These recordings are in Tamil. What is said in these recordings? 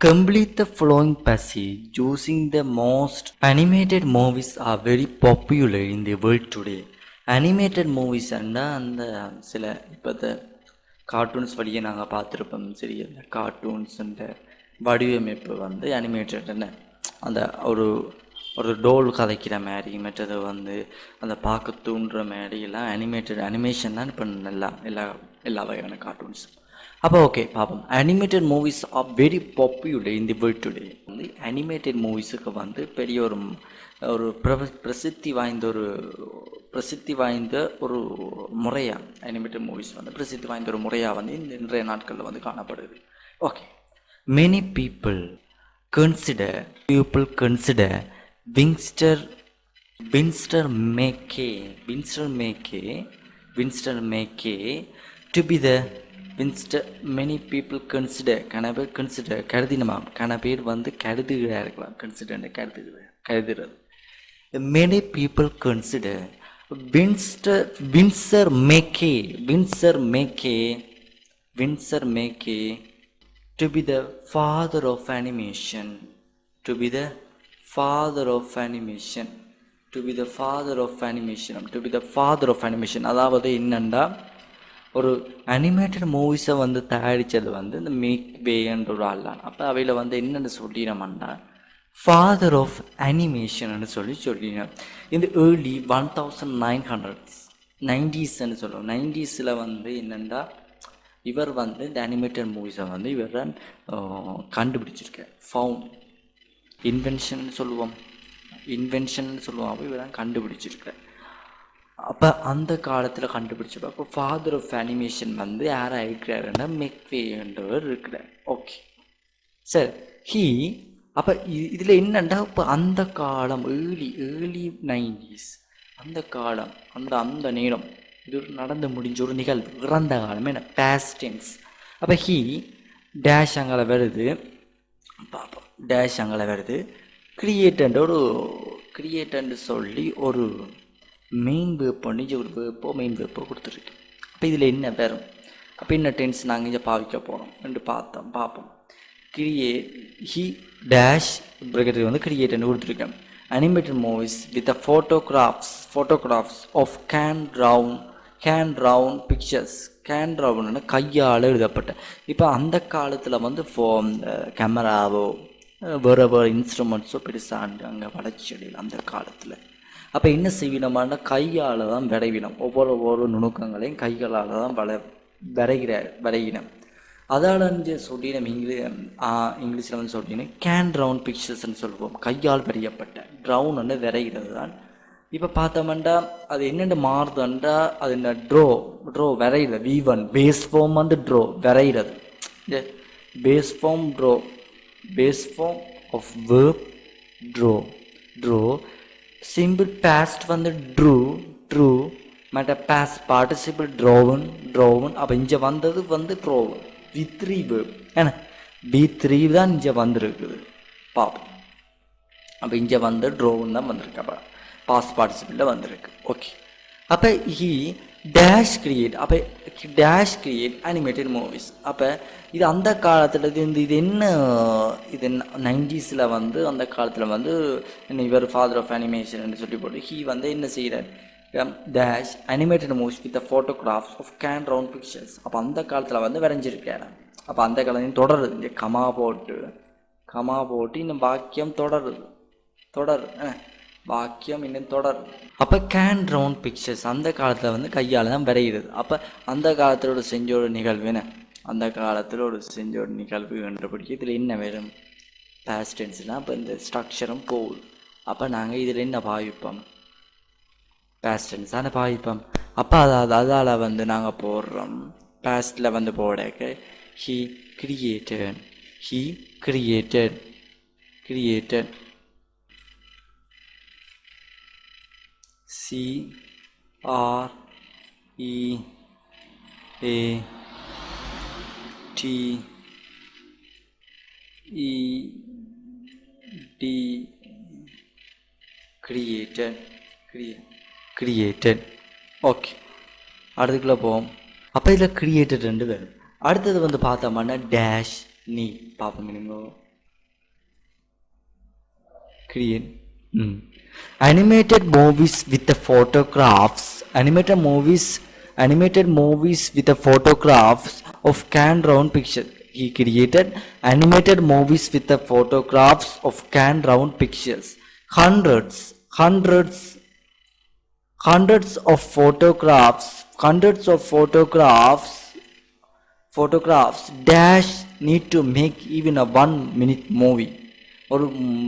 complete the following passage using the most animated movies are very popular in the world today. Animated movies அந்த சில இப்போ கார்ட்டூன்ஸ் வழியே நாங்கள் பார்த்துருப்போம். சரி, அந்த கார்ட்டூன்ஸுன்ற வடிவமைப்பு வந்து அனிமேட்டட்னு அந்த ஒரு ஒரு டோல் கதைக்கிற மாதிரி, மற்றது வந்து அந்த பார்க்க தூண்டுற மாதிரி எல்லாம் அனிமேஷன் தான் இப்போ நல்லா எல்லா வகையான கார்ட்டூன்ஸும். அப்போ ஓகே பார்ப்போம். Animated movies are very popular in the world today. வந்து அனிமேட்டட் மூவிஸுக்கு வந்து பெரிய ஒரு பிரசித்தி வாய்ந்த ஒரு முறையாக அனிமேட்டட் மூவிஸ் வந்து பிரசித்தி வாய்ந்த ஒரு முறையாக வந்து இன்றைய நாட்களில் வந்து காணப்படுது. Okay, many people consider Winsor McCay to be the many people consider கருதினமாம். கன பேர் வந்து கருதுகிறார் இருக்கலாம். கருதுகிறது. many people consider Winsor McCay to be the father of animation. அதாவது என்னண்டா, ஒரு அனிமேட்டட் மூவிஸை வந்து தயாரித்தது வந்து இந்த மேக்வேன்ற ஒரு ஆள் தான். அப்போ அவையில் வந்து என்னென்னு சொல்லினோம்னா ஃபாதர் ஆஃப் அனிமேஷன்னு சொல்லினோம். இந்த ஏர்லி 1990s சொல்லுவோம். 90s வந்து என்னென்னா இவர் வந்து இந்த அனிமேட்டட் மூவிஸை வந்து இவர் தான் கண்டுபிடிச்சிருக்கார். இன்வென்ஷன் சொல்லுவோம். அப்போ இவர் தான் கண்டுபிடிச்சிருக்கார். அப்போ அந்த காலத்தில் கண்டுபிடிச்சப்போ அப்போ ஃபாதர் ஆஃப் அனிமேஷன் வந்து யாராக இருக்கிறாருன்னா மெக்வேன்றவர் இருக்கிறார். ஓகே சரி, அப்போ இதில் என்னண்டா, இப்போ அந்த காலம் ஏர்லி 90s அந்த காலம் அந்த நேரம் இது நடந்து முடிஞ்ச ஒரு நிகழ்வு, இறந்த காலம், என்ன பாஸ்ட் டென்ஸ். அப்போ டேஷ் அங்கே வருது, பார்ப்போம். டேஷ் அங்கே வருது, கிரியேட்டர்ன்னு சொல்லி ஒரு மெயின் வேர்ப் பண்ணி ஒரு மெயின் வேர்ப்போ கொடுத்துருக்கு. அப்போ இதில் என்ன வரும், அப்போ என்ன டென்ஸ் நாங்கள் இங்கே பாவிக்க போகிறோம் என்று பார்ப்போம். டேஷ் ப்ராக்கெட் வந்து கிரியேட்டர்னு கொடுத்துருக்கேன். Animated movies with photographs of கேன் ட்ரவுன் பிக்சர்ஸ். கேன் ட்ரவுன்னு கையால் எழுதப்பட்ட. இப்போ அந்த காலத்தில் வந்து கேமராவோ வேறு இன்ஸ்ட்ருமெண்ட்ஸோ பெருசாக அங்கே வளர்ச்சியடையில் அந்த காலத்தில். அப்போ என்ன செய்வினோம்னா கையால் தான் வரைவினம். ஒவ்வொரு நுணுக்கங்களையும் கைகளால் தான் வரைகினம். அதால் சொல்லினோம். இங்கிலீஷில் வந்து சொல்லினோம் கேன் ட்ரவுன் பிக்சர்ஸ்ன்னு சொல்லுவோம். கையால் வரையப்பட்ட ட்ரவுன் வந்து வரைகிறது தான். இப்போ பார்த்தோம்னா அது என்னென்ன மாறுதுன்றா, அது என்ன ட்ரோ வரைகிறது. V1 பேஸ் ஃபார்ம் வந்து ட்ரோ வரைகிறது. Base form of verb draw. Simple past வந்து ட்ரூ மற்ற பாஸ்ட் பார்ட்டிசிபிள் ட்ரோவன். அப்போ இங்கே வந்தது வந்து ட்ரோவன் V3 வேர்ப். ஏன்னா B3 தான் இங்கே வந்திருக்குது பாப்போம். அப்போ இங்கே வந்து ட்ரோவன் தான் வந்திருக்கு. அப்போ பாஸ்ட் பார்ட்டிசிபிளில் வந்திருக்கு. ஓகே, அப்போ டேஷ் கிரியேட் அனிமேட்டட் மூவிஸ். அப்போ இது அந்த காலத்தில் இது என்ன, இது 90s வந்து அந்த காலத்தில் வந்து இவர் ஃபாதர் ஆஃப் அனிமேஷன் சொல்லி போட்டு வந்து என்ன செய்கிறார், dash animated movies with photographs of கேன் ட்ரவுன் பிக்சர்ஸ். அப்போ அந்த காலத்தில் வந்து வரைஞ்சிருக்காரு. அப்போ அந்த காலத்தையும் தொடருது. இந்த கமா போட்டு இன்னும் வாக்கியம் தொடருது. வாக்கியம் இன்னும் தொடரும். அப்போ கேன் ட்ரவுன் பிக்சர்ஸ் அந்த காலத்தில் வந்து கையால் தான் வரைகிறது. அப்போ அந்த காலத்தில் செஞ்ச ஒரு நிகழ்வு என்றபடிக்கு இதில் என்ன வரும், பாஸ்ட் டென்ஸ்னால் அப்போ இந்த ஸ்ட்ரக்சரும் போகுது. அப்போ நாங்கள் இதில் என்ன பாவிப்போம், பாஸ்ட் டென்ஸ் தானே பாவிப்போம். அப்போ அதால் வந்து நாங்கள் போடுறோம். பாஸ்டில் வந்து போடக்க he created created. ஓகே, அடுத்துக்குள்ளே போவோம். அப்போ இதில் கிரியேட்டட் ரெண்டு வரும். அடுத்தது வந்து பார்த்தோம்னா டேஷ் நீ பார்ப்போம். நீங்கள் create animated movies with the photographs with the photographs of canned round pictures. He created animated movies with the photographs of canned round pictures. Hundreds of photographs dash need to make even a 1 minute movie. ஒரு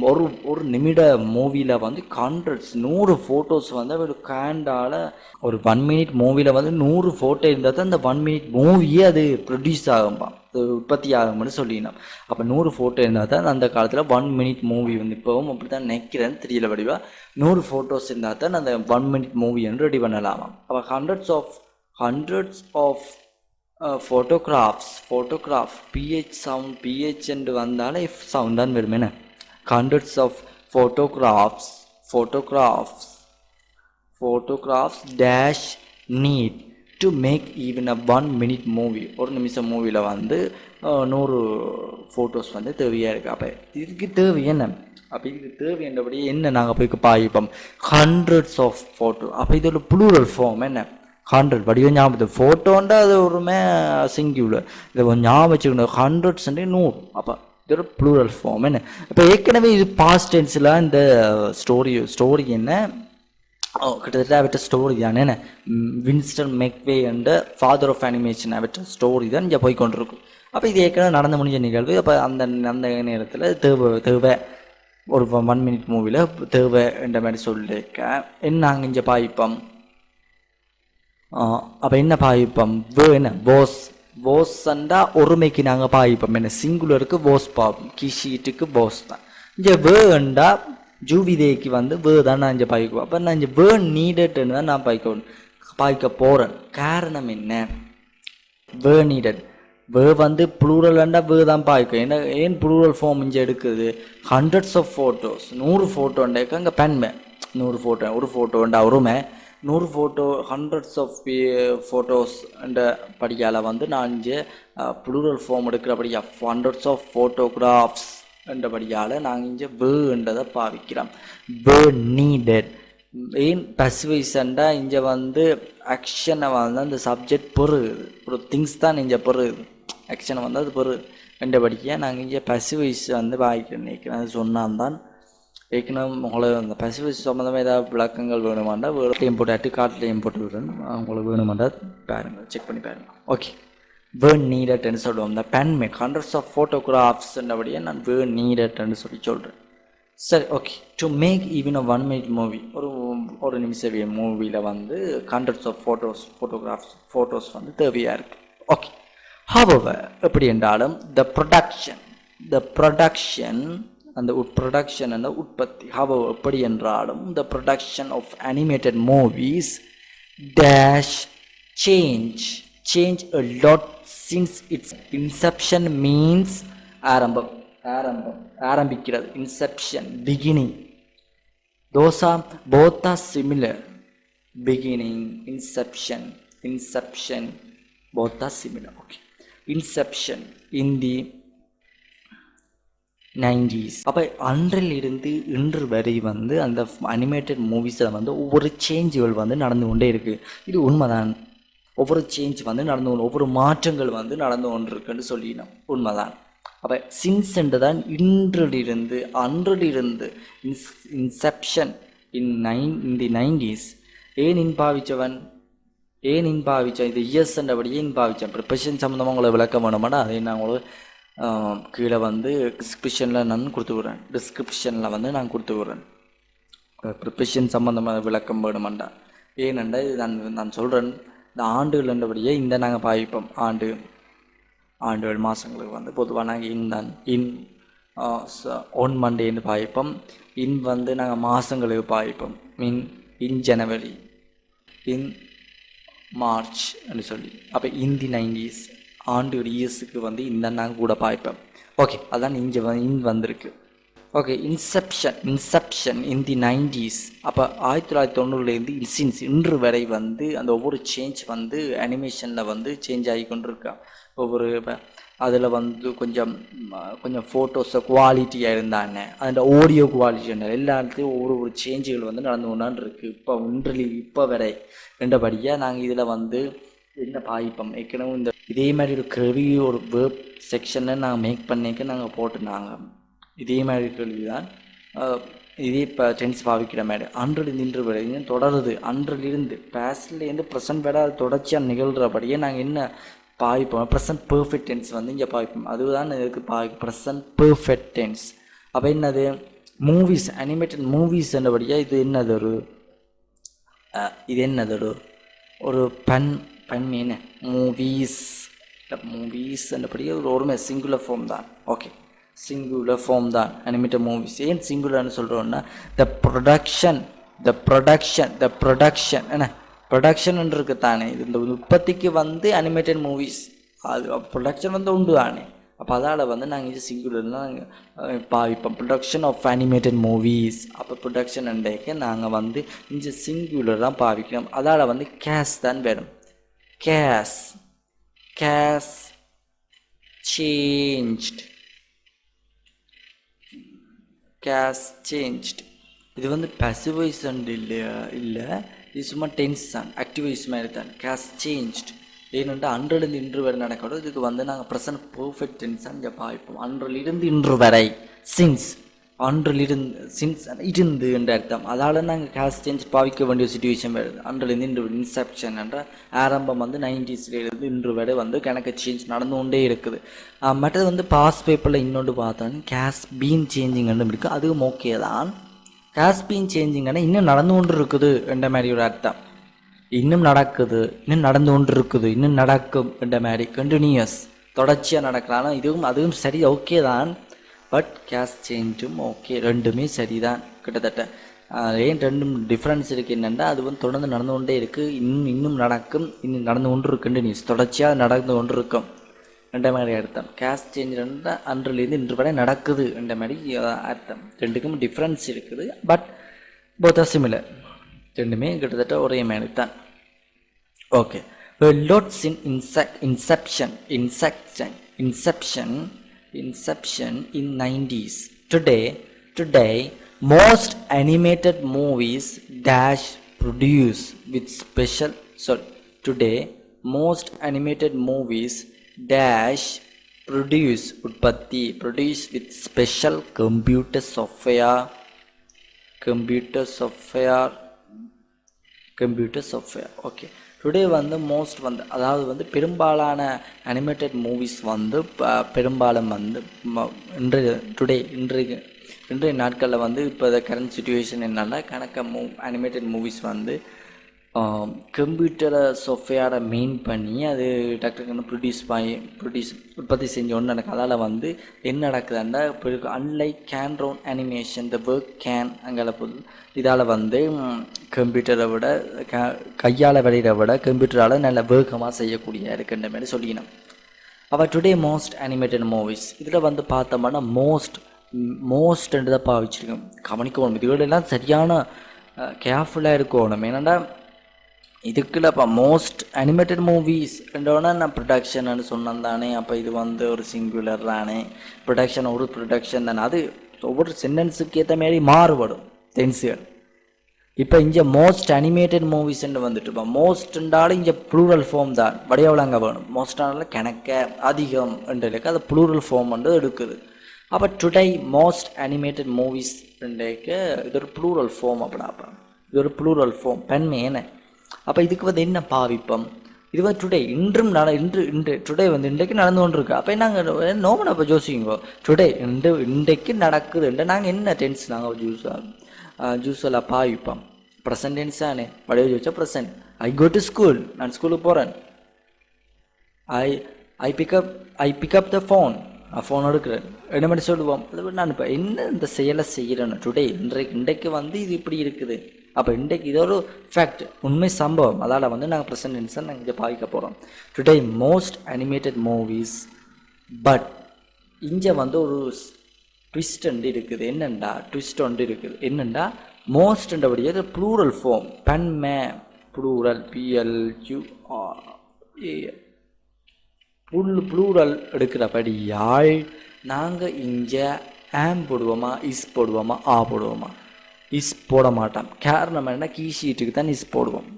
ஒரு ஒரு நிமிட மூவியில் வந்து ஹண்ட்ரட்ஸ் 100 ஃபோட்டோஸ் வந்து ஒரு கேண்டால் ஒரு 1 minute மூவியில் வந்து 100 ஃபோட்டோ இருந்தால் தான் அந்த 1 minute மூவியே அது ப்ரொடியூஸ் ஆகும்பா, அது உற்பத்தி ஆகும்னு சொல்லிடணும். அப்போ 100 ஃபோட்டோ இருந்தால் தான் அந்த காலத்தில் 1 minute மூவி வந்து இப்போவும் அப்படி தான் நினைக்கிறேன்னு தெரியல வடிவா 100 ஃபோட்டோஸ் இருந்தால் தான் அந்த 1 minute மூவி வந்து ரெடி பண்ணலாமா. அப்போ ஹண்ட்ரட்ஸ் ஆஃப் photograph ph என்று வந்தாலே if sound தான் வருமேன. hundreds of photographs dash need to make even a 1 minute movie. ஒரு நிமிஷம் மூவியில் வந்து 100 ஃபோட்டோஸ் வந்து தேவையாக இருக்குது. அப்போ இதுக்கு தேவை என்ன? அப்போ இதுக்கு தேவை என்றபடி என்ன நாங்கள் போய் பாய்ப்போம் ஹண்ட்ரட்ஸ் ஆஃப் ஃபோட்டோ. அப்போ இது ஒரு ப்ளூரல் ஃபார்ம் என்ன 100 வடிவம் ஞாபகம் ஃபோட்டோண்டா அது ஒருமே சிங்கியுலர், இதை கொஞ்சம் ஞாபகம் வச்சுக்கணும். ஹண்ட்ரட்ஸ் 100. அப்போ இது ஒரு ப்ளூரல் ஃபார்ம் என்ன. இப்போ ஏற்கனவே இது பாஸ்ட் டென்ஸில் இந்த ஸ்டோரி என்ன கிட்டத்தட்ட அவற்ற ஸ்டோரி தானே என்ன வின்ஸ்டன் மெக்வே என்ற ஃபாதர் ஆஃப் அனிமேஷன் அவற்ற ஸ்டோரி தான் இங்கே போய் கொண்டிருக்கும். அப்போ இது ஏற்கனவே நடந்து முடிஞ்ச நிகழ்வு. அப்போ அந்த நேரத்தில் தேவை ஒரு 1 minute மூவியில் தேவை என்ற மாதிரி சொல்லியிருக்க என்ன நாங்கள் இங்கே பாய்ப்போம். அப்போ என்ன பாய்ப்போம் என்ன போஸ்ண்டா ஒருமைக்கு நாங்கள் பாய்ப்போம் என்ன சிங்குலருக்கு போஸ் பாப்போம், கிஷீட்டுக்கு போஸ் தான். இங்கே வேண்டா ஜூவிதேக்கு வந்து தான் நான் இங்கே பாய்க்குவோம். அப்போ நான் இங்கே நீடட்னு தான் நான் பாய்க்க போகிறேன். காரணம் என்ன? நீடட் வந்து ப்ளூரல்ண்டா தான் பாய்க்கும். ஏன் ப்ளூரல் ஃபார்ம் இங்கே எடுக்குது? ஹண்ட்ரட்ஸ் ஆஃப் ஃபோட்டோஸ் 100 ஃபோட்டோண்டாக்க அங்கே பெண்மை 100 ஃபோட்டோ ஒரு ஃபோட்டோண்டா ஒருமை 100 ஃபோட்டோ ஹண்ட்ரட்ஸ் ஆஃப் ஃபோட்டோஸ் என்ற படியால் வந்து நான் இங்கே ப்ளூரல் ஃபார்ம் எடுக்கிறபடியா ஹண்ட்ரட்ஸ் ஆஃப் ஃபோட்டோகிராஃப்ஸ் என்றபடியால் நாங்கள் இங்கே என்றதை பாவிக்கிறோம். நீடட் ஏன் பசிவைசண்டா இங்கே வந்து ஆக்ஷனை வந்து அந்த சப்ஜெக்ட் பொறுது ஒரு திங்ஸ் தான் இங்கே பொறுது ஆக்ஷனை வந்து அது பொறு என்றபடியாக நாங்கள் இங்கே பசிவைஸ் வந்து பாவிக்கிறோம் நினைக்கிறேன். அது சொன்னால் தான் ஏற்கனவே உங்களுக்கு அந்த பசிபிக் சம்மந்தமாக ஏதாவது விளக்கங்கள் வேணுமாண்டா வேலையும் போட்டு காட்டிலையும் போட்டு விடுறேன். உங்களுக்கு வேணுமாண்டா பாருங்கள், செக் பண்ணி பாருங்கள். ஓகே, நீடட்னு சொல்லுவோம். இந்த பென்மேக் ஹண்ட்ரட்ஸ் ஆஃப் ஃபோட்டோகிராஃப்ஸ்ன்றபடியே நான் நீடட்னு சொல்கிறேன். சரி, okay. To make even a 1 minute movie ஒரு நிமிஷ மூவியில் வந்து ஹண்ட்ரட்ஸ் ஆஃப் ஃபோட்டோஸ் வந்து தேவையாக இருக்குது. ஓகே, ஹவவர் எப்படி என்றாலும் த ப்ரொடக்ஷன் அந்த ப்ரொடக்ஷன் அந்த உற்பத்தி ஹவவர் எப்படி என்றாலும் the production of animated movies dash change a lot since its inception means ஆரம்பிக்கிறது. Inception beginning. both are similar. beginning inception both are similar. Okay, inception in the 90s. அப்போ அன்றிலிருந்து இன்று வரை வந்து அந்த அனிமேட்டட் மூவிஸில் வந்து ஒவ்வொரு சேஞ்சுகள் வந்து நடந்து கொண்டே இருக்குது. இது உண்மைதான். ஒவ்வொரு சேஞ்ச் வந்து ஒவ்வொரு மாற்றங்கள் வந்து நடந்து கொண்டிருக்குன்னு சொல்லிடணும். உண்மைதான். அப்போ சின்ஸ் தான் இன்றிலிருந்து அன்றிலிருந்து இன்செப்ஷன் இன் தி 90s. ஏன் இன்பாவிச்சவன் இது இயர்ஸ்ன்றபடியே இன்பாவிச்சேன். ப்ரிப்பரேஷன் சம்மந்தமாக உங்களை விளக்கம் வேணுமாடா அதை நான் உங்களுக்கு கீழே வந்து டிஸ்கிரிப்ஷனில் நான் கொடுத்து விட்றேன். ப்ரிப்பரேஷன் சம்மந்தமாக விளக்கம் வேணுமாண்டா. ஏனெண்டா இது நான் சொல்கிறேன். இந்த ஆண்டுகள் என்றபடியே இந்த நாங்கள் பாவிப்போம். ஆண்டுகள் மாதங்களுக்கு வந்து பொதுவாக நாங்கள் ஒன் மண்டேன்னு பாவிப்போம். வந்து நாங்கள் மாதங்களுக்கு பாவிப்போம். இன் ஜனவரி, இன் மார்ச் அப்படின்னு சொல்லி. அப்போ தி 90s ஆண்டு இயர்ஸுக்கு வந்து இந்த நாங்கள் கூட பாய்ப்போம். ஓகே, அதான் இங்கே வந்திருக்கு. ஓகே, இன்செப்ஷன் இன் தி 90s. அப்போ 1990 இன்று வரை வந்து அந்த ஒவ்வொரு சேஞ்ச் வந்து அனிமேஷனில் வந்து சேஞ்ச் ஆகி கொண்டிருக்கா. ஒவ்வொரு அதில் வந்து கொஞ்சம் கொஞ்சம் ஃபோட்டோஸை குவாலிட்டியாக இருந்தானே அந்த ஆடியோ குவாலிட்டி எல்லாத்துலேயும் ஒரு சேஞ்சுகள் வந்து நடந்து கொண்டான்னு இருக்குது. இப்போ வரை ரெண்டபடியாக நாங்கள் இதில் வந்து என்ன பாய்ப்போம் ஏற்கனவே இந்த இதே மாதிரி ஒரு கேள்வி ஒரு வேர்ப் செக்ஷனில் நாங்கள் மேக் பண்ணிக்க நாங்கள் போட்டுனாங்க. இதே மாதிரி கேள்வி தான் இதே இப்போ டென்ஸ் பாவிக்கிற மாதிரி அன்றிலிருந்து இன்று வரை தொடருது. அன்றிலிருந்து பேஸ்ட்லேருந்து ப்ரெசன்ட் வரை அது தொடர்ச்சியாக நிகழ்கிறபடியே நாங்கள் என்ன பாவிப்போம் ப்ரெசன்ட் பெர்ஃபெக்ட் டென்ஸ் வந்து இங்கே பாவிப்போம். அதுதான் இதுக்கு ப்ரெசன்ட் பெர்ஃபெக்ட் டென்ஸ். அப்போ என்னது மூவிஸ் அனிமேட்டட் மூவிஸ் என்றபடியாக இது என்னது இது என்னது ஒரு மீன் மூவிஸ் என்றபடியாக ஒரு ஒருமே சிங்குலர் ஃபார்ம் தான். ஓகே சிங்குலர் ஃபார்ம் தான் அனிமேட்டட் மூவிஸ். ஏன் சிங்குலர்னு சொல்கிறோன்னா த ப்ரொடக்ஷன் என்ன ப்ரொடக்ஷன் இருக்கு தானே இது இந்த உற்பத்திக்கு வந்து அனிமேட்டட் மூவிஸ் அது ப்ரொடக்ஷன் வந்து உண்டு தானே. அப்போ அதால் வந்து நாங்கள் இது சிங்குலர்லாம் நாங்கள் பாவிப்போம் ப்ரொடக்ஷன் ஆஃப் அனிமேட்டட் மூவிஸ். அப்போ ப்ரொடக்ஷன் அண்டேக்கு நாங்கள் வந்து இங்கே சிங்குலர் தான் பாவிக்கிறோம். அதால் வந்து கேஸ் தான் வேணும். கேஸ் சேஞ்ச்டு இது வந்து passive voice இல்லை இது சும்மா டென்ஸ் தான் ஆக்டிவ் வாய்ஸ் மாதிரி தான். கேஸ் சேஞ்ச்டு ஏனென்று அன்றிலிருந்து இன்று வரை நடக்கணும். இதுக்கு வந்து நாங்கள் ப்ரெசன்ட் பெர்ஃபெக்ட் டென்ஸ் தான் இங்கே பாய்ப்போம். அன்றிலிருந்து இன்று வரை சின்ஸ் இருந்து என்ற அர்த்தம். அதால் நாங்கள் கேஸ் சேஞ்ச் பாவிக்க வேண்டிய சுச்சுவேஷன் வருது. அன்றிலிருந்து இன்று இன்செப்ஷன் என்ற ஆரம்பம் வந்து 90s இன்று வரை வந்து கணக்கு சேஞ்ச் நடந்து கொண்டே இருக்குது. மற்றது வந்து பாஸ் பேப்பரில் இன்னொன்று பார்த்தோன்னா கேஸ் பீன் சேஞ்சிங் இருக்குது. அதுவும் ஓகே தான். கேஸ் பீன் சேஞ்சிங்கன்னா இன்னும் நடந்து கொண்டு இருக்குது என்ற மாதிரி ஒரு அர்த்தம். இன்னும் நடக்குது, இன்னும் நடந்து கொண்டு இருக்குது, இன்னும் நடக்கும் என்ற மாதிரி கண்டினியூஸ் தொடர்ச்சியாக நடக்கலாம். அதுவும் சரி ஓகே தான். பட் கேஸ் சேஞ்சும் ஓகே ரெண்டுமே சரிதான் கிட்டத்தட்ட. ஏன் ரெண்டும் டிஃப்ரென்ஸ் இருக்குது என்னென்னா அது வந்து தொடர்ந்து நடந்து கொண்டே இருக்குது, இன்னும் நடக்கும், இன்னும் நடந்து கொண்டு இருக்கு கண்டினியூஸ் தொடர்ச்சியாக நடந்து கொண்டு இருக்கும் என்ற மாதிரி அர்த்தம். கேஸ் சேஞ்ச் ரெண்டு அன்றிலிருந்து இன்று வரை நடக்குது என்ற மாதிரி அர்த்தம். ரெண்டுக்கும் டிஃப்ரென்ஸ் இருக்குது. But both are similar. ரெண்டுமே கிட்டத்தட்ட ஒரே மாதிரி தான். Okay lots in inception in 90s. Today most animated movies produce with special today most animated movies produce with special computer software. Okay today வந்து மோஸ்ட் வந்து அதாவது வந்து பெரும்பாலான அனிமேட்டட் மூவிஸ் வந்து பெரும்பாலும் வந்து இன்றைய நாட்களில் வந்து இப்போ கரண்ட் சுச்சுவேஷன் என்னன்னா அனிமேட்டட் மூவிஸ் வந்து கம்ப்யூட்டரை சாஃப்ட்வேரை மெயின் பண்ணி அது டக்குன்னு உற்பத்தி செஞ்சோன்னு நடக்கும். அதால் வந்து என்ன நடக்குதுன்னா இப்போ அன்லைக் கேன்ரோன் அனிமேஷன் த ஒர்க் அங்கே போது இதால் வந்து கம்ப்யூட்டரை விட கையால் விளையிட விட கம்ப்யூட்டரால் நல்ல வேகமாக செய்யக்கூடிய இருக்குன்ற மாதிரி சொல்லிக்கணும். அப்போ டுடே மோஸ்ட் அனிமேட்டட் மூவிஸ் இதில் வந்து பார்த்தோம்னா மோஸ்ட்ன்றது தான் பாவிச்சிருக்கோம். கவனிக்கணும் இதுகளெல்லாம் சரியான கேர்ஃபுல்லாக இருக்கணும். ஏன்னாண்டா இதுக்குள்ள இப்போ மோஸ்ட் அனிமேட்டட் மூவிஸ் ரெண்டோன்னா நான் ப்ரொடக்ஷன்னு சொன்னேன் தானே. அப்போ இது வந்து ஒரு சிங்குலர் தானே. ப்ரொடக்ஷன் தானே. அது ஒவ்வொரு சென்டென்ஸுக்கு ஏற்ற மாதிரி மாறுபடும் டென்ஸுகள். இப்போ இங்கே மோஸ்ட் அனிமேட்டட் மூவிஸ்ன்னு வந்துட்டு இப்போ மோஸ்ட்ன்றாலும் இங்கே ப்ளூரல் ஃபார்ம் தான் வடிவலாங்க வேணும். மோஸ்டானால கணக்க அதிகம் என்றதுக்கு அது ப்ளூரல் ஃபார்ம் வந்து எடுக்குது. அப்போ டுடே மோஸ்ட் அனிமேட்டட் மூவிஸ் ரெண்டுக்கு இது ஒரு ப்ளூரல் ஃபார்ம். அப்படின்னா இது ஒரு ப்ளூரல் ஃபார்ம் பெண்மையேன. அப்போ இதுக்கு வந்து என்ன பாவிப்போம் இது வந்து டுடே இன்று டுடே வந்து இன்றைக்கு நடந்து கொண்டு இருக்கு. அப்போ நாங்கள் நோமனை அப்போ யோசிக்குங்கோ டுடே இன்றைக்கு நடக்குதுன்ற நாங்கள் என்ன டென்ஸ் நாங்கள் ஜூஸெல்லாம் பாவிப்போம். ப்ரெசன்ட் டென்ஸ் தானே வடிவ வச்சா present. I go to school நான் ஸ்கூலுக்கு போகிறேன். I pick up the phone phone எடுக்கிறேன் என்ன மாதிரி சொல்லுவோம். அது நான் இப்போ என்ன இந்த செயலை செய்கிறேன்னு டுடே இன்றைக்கு வந்து இது இப்படி இருக்குது. அப்போ இன்றைக்கு இது ஒரு ஃபேக்ட் உண்மை சம்பவம். அதால் வந்து நாங்கள் ப்ரெசன்ட் டென்ஸை நாங்கள் இங்கே பாவிக்க போகிறோம். Today most animated movies. But இங்கே வந்து ஒரு ட்விஸ்ட் இருக்குது. ட்விஸ்ட் இருக்குது என்னென்னா மோஸ்ட்ன்றபடியே plural form plural PLURAL plural எடுக்கிறபடியால் நாங்கள் இங்கே ஆம் போடுவோமா, இஸ் போடுவோமா, ஆ போடுவோமா? இஸ் போட மாட்டோம். காரணம் என்ன, கீ ஷீட்டுக்கு தான் இஸ் போடுவோம்.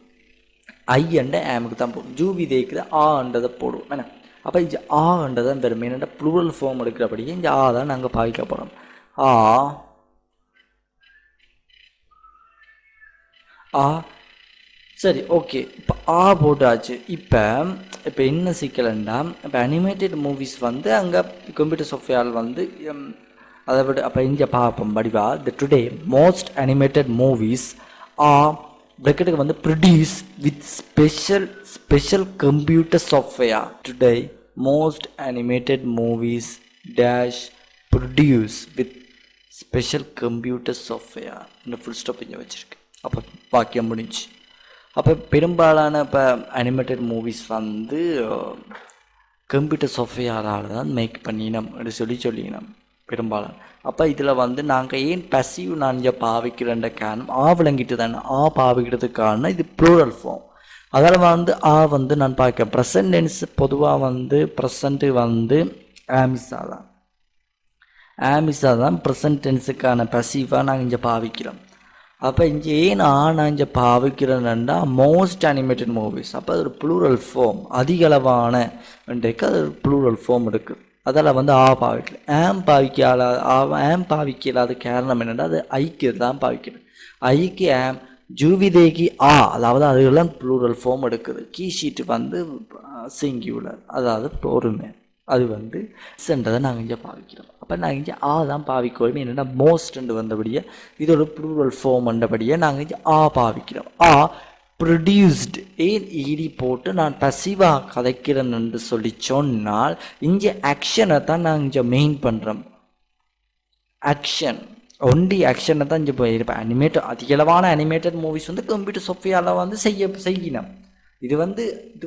ஐயண்ட ஆமுக்கு தான் போடும். ஜூவிதேக்கு தான் ஆன்றதை போடுவோம் என்ன. அப்போ இங்கே ஆன்றதான் பெருமை என்னென்னா ப்ளூரல் ஃபார்ம் எடுக்கிறபடியே இங்கே ஆ தான் நாங்கள் பாவிக்க போகிறோம். ஆ ஆ சரி, ஓகே. இப்போ ஆ போட்டாச்சு. இப்போ என்ன சிக்கலண்டா, இப்போ அனிமேட்டட் மூவிஸ் வந்து அங்கே கம்ப்யூட்டர் சாஃப்ட்வேர் வந்து அதை விட அப்போ இங்கே பார்ப்போம் வடிவா. The today most animated movies பிராக்கெட்டுக்கு வந்து produce with special computer software. Today most animated movies dash produce with special computer software. இந்த ஃபுல் ஸ்டாப் இங்கே வச்சுருக்கு. அப்போ வாக்கியம் முடிஞ்சு. அப்போ பெரும்பாலான இப்போ அனிமேட்டட் மூவிஸ் வந்து கம்ப்யூட்டர் சாஃப்ட்வேரால் தான் மேக் பண்ணினோம் அப்படி சொல்லினோம் பெரும்பாலான. அப்போ இதில் வந்து நாங்கள் ஏன் பசிவ் நான் இங்கே பாவிக்கிறேன்ற காரணம் விளங்கிட்டு தானே பாவிக்கிறதுக்கு காரணம் இது ப்ளூரல் ஃபார்ம். அதில் வந்து வந்து நான் பார்க்க ப்ரெசன்ட் டென்ஸ் பொதுவாக வந்து ப்ரெசண்ட்டு வந்து ஆமிஸா தான் ப்ரெசன்ட் டென்ஸுக்கான பசிவாக நாங்கள் இங்கே பாவிக்கிறோம். அப்போ இங்கே ஏன் நான் இங்கே பாவிக்கிறேன்னா மோஸ்ட் அனிமேட்டட் மூவிஸ். அப்போ அது ஒரு ப்ளூரல் ஃபார்ம், அதிகளவான இன்றைக்கு அது ஒரு ப்ளூரல் ஃபார்ம் இருக்குது. அதில் வந்து பாவிக்கல. ஆம் பாவிக்கலாத காரணம் என்னென்னா அது ஐக்கு தான் பாவிக்கணும். ஐக்கு ஆம், ஜூவிதேக்கு அதாவது அதுலாம் ப்ளூரல் ஃபார்ம் எடுக்குது. கீ ஷீட்டு வந்து சிங்கியுலர், அதாவது பொறுமை. அது வந்து சென்றதை நாங்கள் இங்கே பாவிக்கிறோம். அப்போ நாங்கள் இங்கே தான் பாவிக்கணும். என்னென்னா மோஸ்ட்ண்டு வந்தபடியே இதோட ப்ளூரல் ஃபார்ம் வந்தபடியே நாங்கள் இங்கே பாவிக்கிறோம். ப்ரொடியூஸ்டு ஏன் ஈடி போட்டு நான் பசிவாக கதைக்கிறேன் என்று சொல்லி சொன்னால் இங்கே ஆக்ஷனை தான் நாங்கள் இங்கே மெயின் பண்ணுறோம். ஆக்ஷன் ஒன்லி ஆக்ஷனை தான் இங்கே போயிருப்பேன். அதிகளவான அனிமேட்டட் மூவிஸ் வந்து கம்ப்யூட்டர் சாஃப்ட்வேரில் வந்து செய்யணும். இது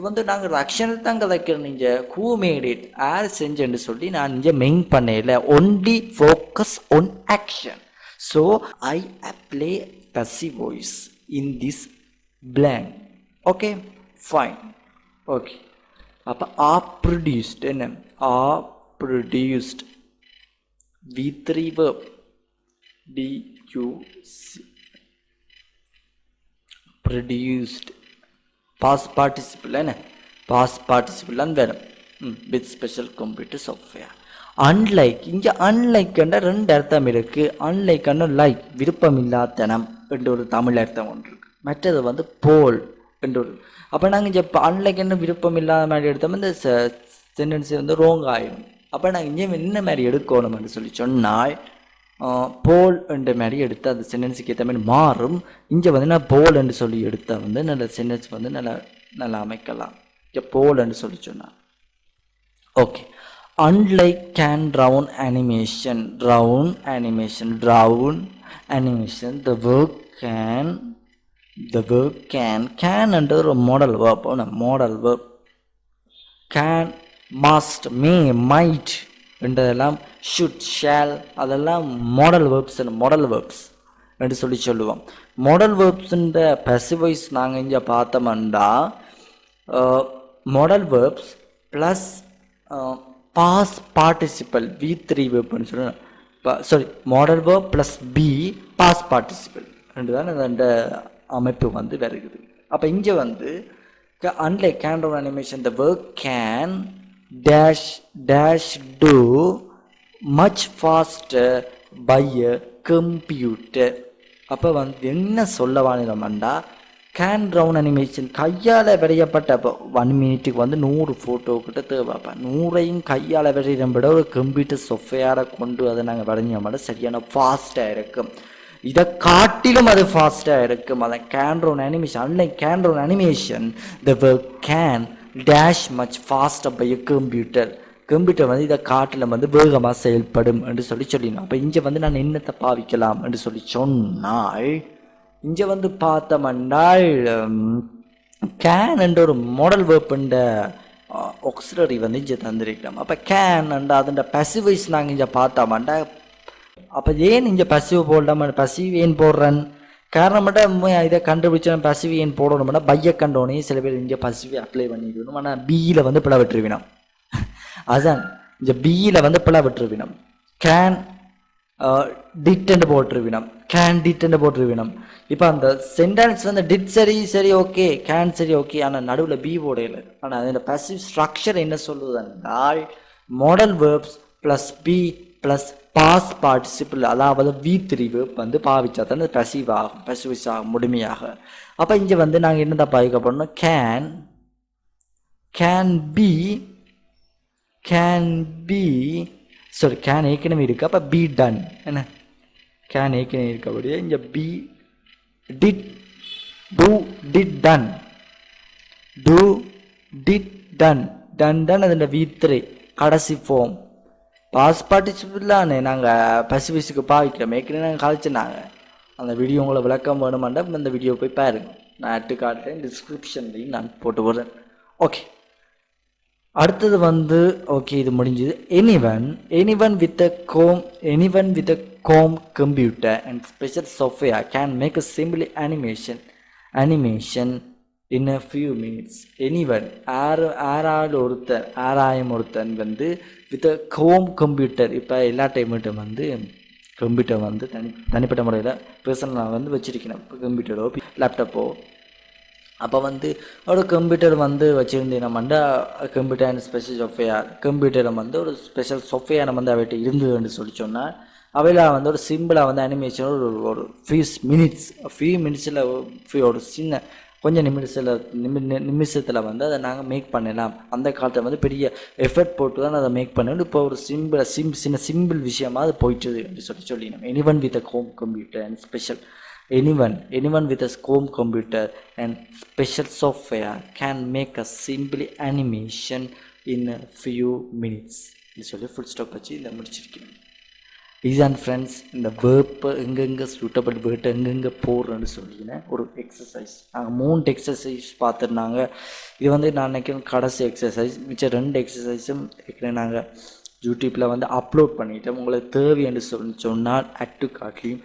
வந்து நாங்கள் ஆக்ஷனை தான் கதைக்கிறோம். நீங்கள் ஹூ மேட் இட், யார் செஞ்சேன்னு சொல்லி நான் இங்கே மெயின் பண்ணல. Only focus on action. So I apply passive voice in this blank. Okay, fine. Okay. அப்போ produced என்ன produced V3 verb DUC produced past participle என்ன past participle and verb with special computer software. Unlike இங்கே அன்லைக்குன்ற ரெண்டு அர்த்தம் இருக்குது. அன்லைக்குன்னு லைக் விருப்பமில்லாத்தனம் என்ற ஒரு தமிழ் அர்த்தம் ஒன்று இருக்குது. மற்றது வந்து போல் என்று ஒரு. அப்போ நாங்கள் இங்கே அன்லைக் என்ன விருப்பம் இல்லாத மாதிரி எடுத்தோம் இந்த சென்டென்ஸை வந்து ரோங் ஆகிடும். அப்போ நாங்கள் இங்கே என்ன மாதிரி எடுக்கணும் என்று சொல்லி சொன்னால் போல் என்ற மாதிரி எடுத்து அந்த சென்டென்ஸுக்கு ஏற்ற மாதிரி மாறும். இங்கே வந்து நான் போல் என்று சொல்லி எடுத்தால் வந்து நல்ல சென்டென்ஸ் வந்து நல்லா அமைக்கலாம். இங்கே போல் என்று சொல்லி சொன்னால் okay. Unlike drawn animation, the work can under a modal verb can, must, may, might என்றதெல்லாம் should, shall அதெல்லாம் modal verbs என்று சொல்லி சொல்லுவோம். modal verbs இந்த passive voice நாங்கள் இங்கே பார்த்தோம்னா modal verbs plus past participle V3 verb ன்னு சொல்லுவோம். modal verb plus B past participle ரெண்டுதான் அந்த அமைப்பு வந்து வருகிறது. அப்போ இங்கே வந்து unlike can drawn animation the work can dash do much faster by a computer. அப்போ வந்து என்ன சொல்ல வாங்கினோம்னா கேன் ட்ரவுன் அனிமேஷன் கையால் வரையப்பட்ட அப்போ 1 மினிட்டுக்கு வந்து 100 ஃபோட்டோ கிட்ட தேவைப்பா. 100ஐயும் கையால் வரையிற விட ஒரு கம்ப்யூட்டர் சாஃப்ட்வேரை கொண்டு அதை நாங்கள் வரைஞ்சோம்னா சரியான ஃபாஸ்ட்டாக இருக்கும். இதை காட்டிலும் அது ஃபாஸ்ட்டாக இருக்கும். அதை can drown animation unlike can drown animation the work can dash much fast by a computer வந்து இதை காட்டில் வந்து வேகமாக செயல்படும் என்று சொல்லிடணும். அப்போ இங்கே வந்து நான் என்னத்தை பாவிக்கலாம் என்று சொல்லி சொன்னால் இங்கே வந்து பார்த்தோம்னால் கேன் என்ற ஒரு மாடல் வேர்ப்புண்ட ஆக்சிலரி வந்து இங்கே தந்திருக்கிறோம். அப்போ கேன் அண்ட் அதோட பசிவைஸ் நாங்கள் இங்கே பார்த்தோம்னா அப்போ ஏன் இங்கே பசிவு போடலாம், பசிவ் ஏன் போடுறேன் காரணம் மட்டும் இதை கண்டுபிடிச்சா பசிவு ஏன் போடணும்னா பைய கண்டோனே சில பேர் இங்கே பசிவை அப்ளை பண்ணிக்கணும். ஆனால் பியில் வந்து பிளவிட்டுருவினோம். அதான் இந்த பியில் வந்து பிள்ளை விட்டுருவினம். கேன் டிட் போட்டிருவினம், கேன் டிட் போட்டிருவினம். இப்போ அந்த சென்டென்ஸ் வந்து டிட் சரி சரி ஓகே, கேன் சரி ஓகே, ஆனால் நடுவில் பி போடையில். ஆனால் அதோட பாசிவ் ஸ்ட்ரக்சர் என்ன சொல்லுது என்றால் modal verbs plus be plus past participle, அதாவது V3 வேர்ப் வந்து பாவிச்சா தான் அது பசிவ் ஆகும், பசிவிஸ் ஆகும் முழுமையாக. அப்போ இங்கே வந்து நாங்கள் என்னதான் பாவிக்க போறோம்னா கேன் பி சாரி கேன் ஏற்கனவே இருக்கு, அப்போ பி டன் என்ன, கேன் ஏற்கனவே இருக்கபடியே இங்கே be did do did done do did done done done அதில் V3 கடைசி ஃபார்ம் பாஸ் பார்ட்டிசிபிளானே நாங்கள் பசிபிஸுக்கு பாவிக்கிறோம். ஏற்கனவே நாங்கள் கழிச்சுனாங்க. அந்த வீடியோ உங்களை விளக்கம் வேணுமாண்டா இந்த வீடியோ போய் பாருங்க, நான் அட்டு காட்டுறேன், டிஸ்கிரிப்ஷன்லையும் நான் போட்டு போடுறேன். ஓகே, அடுத்தது வந்து ஓகே இது முடிஞ்சுது. Anyone with a home computer and special software can make a simple animation in a few minutes. Anyone ஆராயம் ஒருத்தன் வந்து வித் அ கோம் கம்ப்யூட்டர், இப்போ எல்லா டைமுட்டும் வந்து கம்ப்யூட்டர் வந்து தனிப்பட்ட முறையில் பர்சனலாக வந்து வச்சிருக்கணும். இப்போ கம்ப்யூட்டரோ லேப்டாப்போ, அப்போ வந்து ஒரு கம்ப்யூட்டர் வந்து வச்சுருந்தீங்கன்னா கம்ப்யூட்டர் அண்ட் ஸ்பெஷல் சாஃப்ட்வேர், கம்ப்யூட்டரை வந்து ஒரு ஸ்பெஷல் சாஃப்ட்வேர் வந்து அவைகிட்ட இருந்ததுன்னு சொல்லி சொன்னால் அவையில் வந்து ஒரு சிம்பிளாக வந்து அனிமேஷன் ஒரு ஃபியூ மினிட்ஸில் ஒரு சின்ன கொஞ்சம் நிமிஷத்தில் வந்து அதை நாங்கள் மேக் பண்ணலாம். அந்த காலத்தில் வந்து பெரிய எஃபர்ட் போட்டு தான் அதை மேக் பண்ணணும். இப்போ ஒரு சிம்பிள் விஷயமாக அது போயிட்டுது அப்படின்னு சொல்லினோம். Anyone with a home computer and special anyone with a home computer and special software can make a simple animation in a few minutes. இது சொல்லி ஃபுல் ஸ்டாப் வச்சு இதை முடிச்சிருக்கேன். இதுதான் ஃப்ரெண்ட்ஸ் இந்த வேர்ப்பை எங்கெங்கே சூட்டபிள் வேர்ட்டை எங்கெங்கே போடுறேன்னு சொல்லினேன் ஒரு எக்ஸசைஸ். நாங்கள் 3 எக்ஸசைஸ் பார்த்துருந்தாங்க. இது வந்து நான் நினைக்கிறேன் கடைசி எக்ஸசைஸ். மிச்சம் 2 எக்ஸசைஸும் நாங்கள் யூடியூப்பில் வந்து அப்லோட் பண்ணிவிட்டேன். உங்களுக்கு தேவை என்று சொன்னால் அட்டு காட்டிலையும்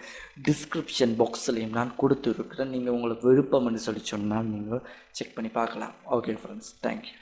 டிஸ்கிரிப்ஷன் பாக்ஸ்லையும் நான் கொடுத்துருக்குறேன். நீங்கள் உங்களுக்கு விருப்பம் என்று சொன்னால் நீங்கள் செக் பண்ணி பார்க்கலாம். Okay friends, thank you.